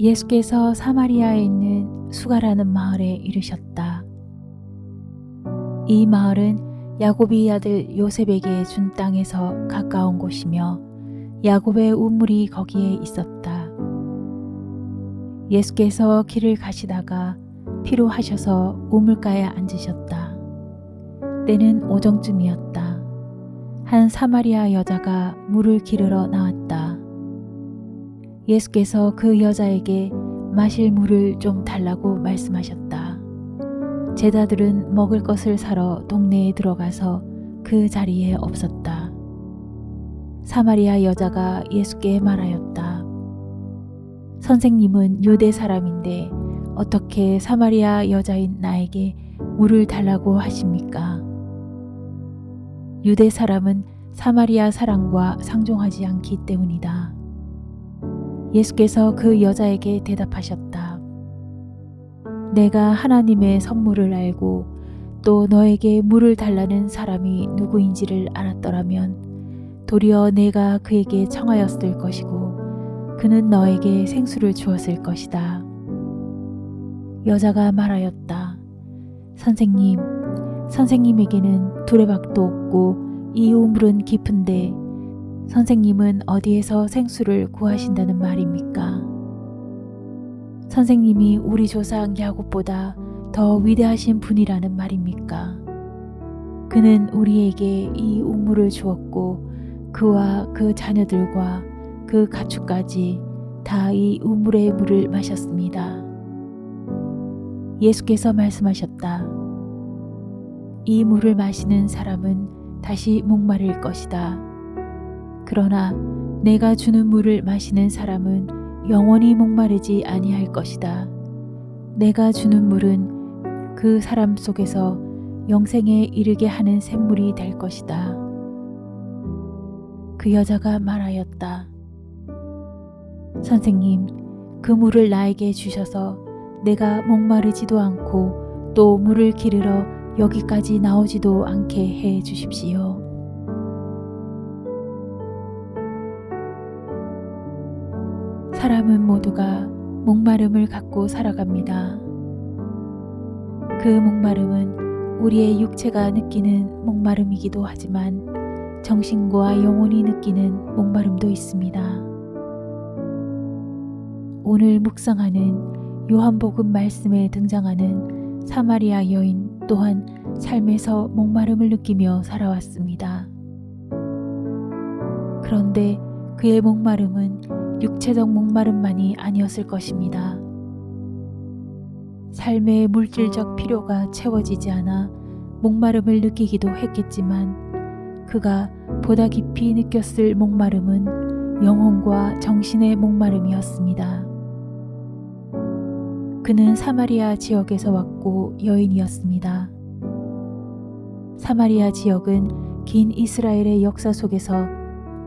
예수께서 사마리아에 있는 수가라는 마을에 이르셨다. 이 마을은 야곱이 아들 요셉에게 준 땅에서 가까운 곳이며 야곱의 우물이 거기에 있었다. 예수께서 길을 가시다가 피로하셔서 우물가에 앉으셨다. 때는 오정쯤이었다. 한 사마리아 여자가 물을 기르러 나왔다. 예수께서 그 여자에게 마실 물을 좀 달라고 말씀하셨다. 제자들은 먹을 것을 사러 동네에 들어가서 그 자리에 없었다. 사마리아 여자가 예수께 말하였다. 선생님은 유대 사람인데 어떻게 사마리아 여자인 나에게 물을 달라고 하십니까? 유대 사람은 사마리아 사람과 상종하지 않기 때문이다. 예수께서 그 여자에게 대답하셨다. 내가 하나님의 선물을 알고 또 너에게 물을 달라는 사람이 누구인지를 알았더라면 도리어 내가 그에게 청하였을 것이고 그는 너에게 생수를 주었을 것이다. 여자가 말하였다. 선생님, 선생님에게는 두레박도 없고 이 우물은 깊은데 선생님은 어디에서 생수를 구하신다는 말입니까? 선생님이 우리 조상 야곱보다 더 위대하신 분이라는 말입니까? 그는 우리에게 이 우물을 주었고 그와 그 자녀들과 그 가축까지 다 이 우물의 물을 마셨습니다. 예수께서 말씀하셨다. 이 물을 마시는 사람은 다시 목마를 것이다. 그러나 내가 주는 물을 마시는 사람은 영원히 목마르지 아니할 것이다. 내가 주는 물은 그 사람 속에서 영생에 이르게 하는 샘물이 될 것이다. 그 여자가 말하였다. 선생님, 그 물을 나에게 주셔서 내가 목마르지도 않고 또 물을 기르러 여기까지 나오지도 않게 해 주십시오. 사람은 모두가 목마름을 갖고 살아갑니다. 그 목마름은 우리의 육체가 느끼는 목마름이기도 하지만 정신과 영혼이 느끼는 목마름도 있습니다. 오늘 묵상하는 요한복음 말씀에 등장하는 사마리아 여인 또한 삶에서 목마름을 느끼며 살아왔습니다. 그런데 그의 목마름은 육체적 목마름만이 아니었을 것입니다. 삶의 물질적 필요가 채워지지 않아 목마름을 느끼기도 했겠지만 그가 보다 깊이 느꼈을 목마름은 영혼과 정신의 목마름이었습니다. 그는 사마리아 지역에서 왔고 여인이었습니다. 사마리아 지역은 긴 이스라엘의 역사 속에서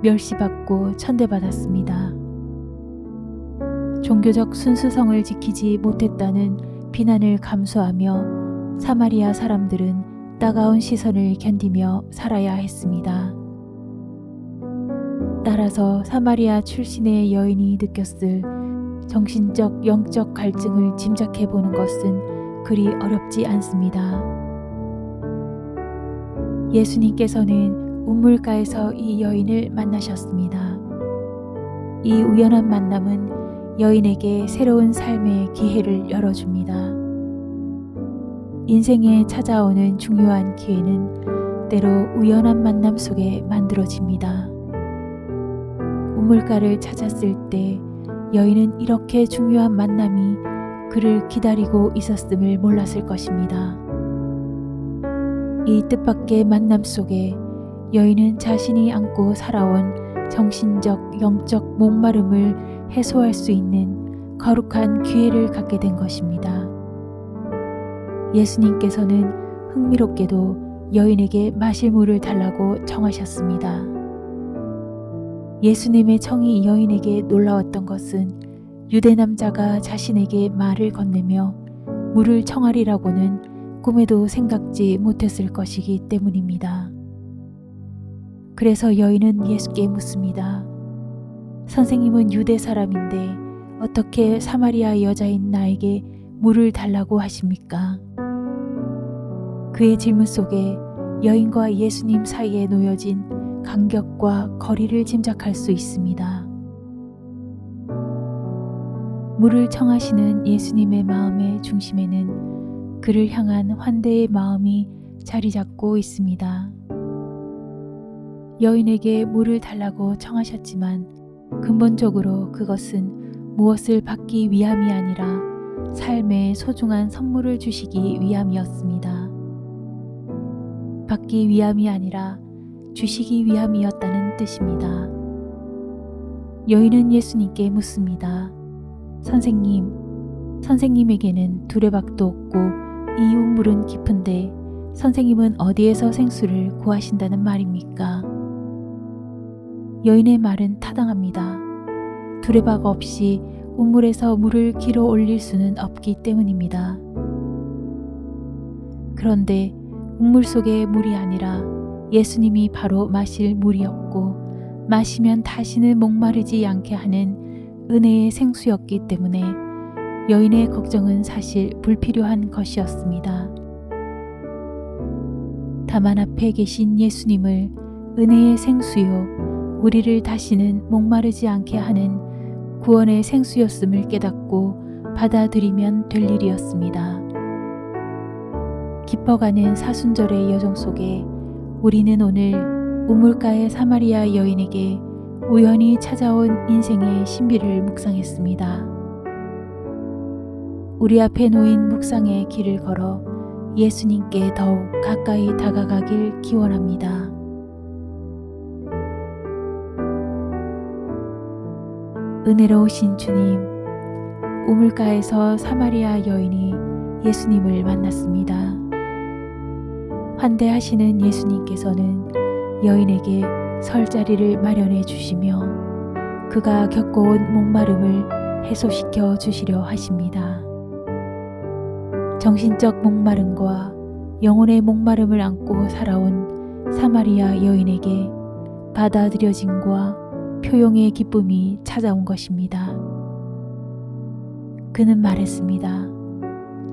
멸시받고 천대받았습니다. 종교적 순수성을 지키지 못했다는 비난을 감수하며 사마리아 사람들은 따가운 시선을 견디며 살아야 했습니다. 따라서 사마리아 출신의 여인이 느꼈을 정신적, 영적 갈증을 짐작해 보는 것은 그리 어렵지 않습니다. 예수님께서는 우물가에서 이 여인을 만나셨습니다. 이 우연한 만남은 여인에게 새로운 삶의 기회를 열어줍니다. 인생에 찾아오는 중요한 기회는 때로 우연한 만남 속에 만들어집니다. 우물가를 찾았을 때 여인은 이렇게 중요한 만남이 그를 기다리고 있었음을 몰랐을 것입니다. 이 뜻밖의 만남 속에 여인은 자신이 안고 살아온 정신적, 영적 목마름을 해소할 수 있는 거룩한 기회를 갖게 된 것입니다. 예수님께서는 흥미롭게도 여인에게 마실 물을 달라고 청하셨습니다. 예수님의 청이 여인에게 놀라웠던 것은 유대 남자가 자신에게 말을 건네며 물을 청하리라고는 꿈에도 생각지 못했을 것이기 때문입니다. 그래서 여인은 예수께 묻습니다. 선생님은 유대 사람인데 어떻게 사마리아 여자인 나에게 물을 달라고 하십니까? 그의 질문 속에 여인과 예수님 사이에 놓여진 간격과 거리를 짐작할 수 있습니다. 물을 청하시는 예수님의 마음의 중심에는 그를 향한 환대의 마음이 자리 잡고 있습니다. 여인에게 물을 달라고 청하셨지만 근본적으로 그것은 무엇을 받기 위함이 아니라 삶의 소중한 선물을 주시기 위함이었습니다. 받기 위함이 아니라 주시기 위함이었다는 뜻입니다. 여인은 예수님께 묻습니다. 선생님, 선생님에게는 두레박도 없고 이 우물은 깊은데 선생님은 어디에서 생수를 구하신다는 말입니까? 여인의 말은 타당합니다. 두레박 없이 우물에서 물을 길어 올릴 수는 없기 때문입니다. 그런데 우물 속의 물이 아니라 예수님이 바로 마실 물이었고 마시면 다시는 목마르지 않게 하는 은혜의 생수였기 때문에 여인의 걱정은 사실 불필요한 것이었습니다. 다만 앞에 계신 예수님을 은혜의 생수요, 우리를 다시는 목마르지 않게 하는 구원의 생수였음을 깨닫고 받아들이면 될 일이었습니다. 깊어가는 사순절의 여정 속에 우리는 오늘 우물가의 사마리아 여인에게 우연히 찾아온 인생의 신비를 묵상했습니다. 우리 앞에 놓인 묵상의 길을 걸어 예수님께 더욱 가까이 다가가길 기원합니다. 은혜로우신 주님, 우물가에서 사마리아 여인이 예수님을 만났습니다. 환대하시는 예수님께서는 여인에게 설 자리를 마련해 주시며 그가 겪어온 목마름을 해소시켜 주시려 하십니다. 정신적 목마름과 영혼의 목마름을 안고 살아온 사마리아 여인에게 받아들여짐과 표용의 기쁨이 찾아온 것입니다. 그는 말했습니다.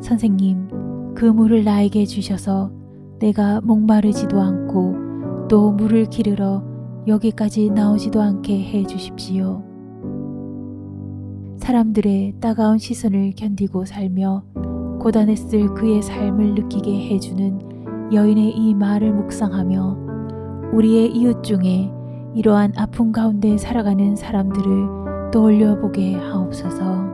선생님, 그 물을 나에게 주셔서 내가 목마르지도 않고 또 물을 기르러 여기까지 나오지도 않게 해 주십시오. 사람들의 따가운 시선을 견디고 살며 고단했을 그의 삶을 느끼게 해주는 여인의 이 말을 묵상하며 우리의 이웃 중에 이러한 아픔 가운데 살아가는 사람들을 떠올려 보게 하옵소서.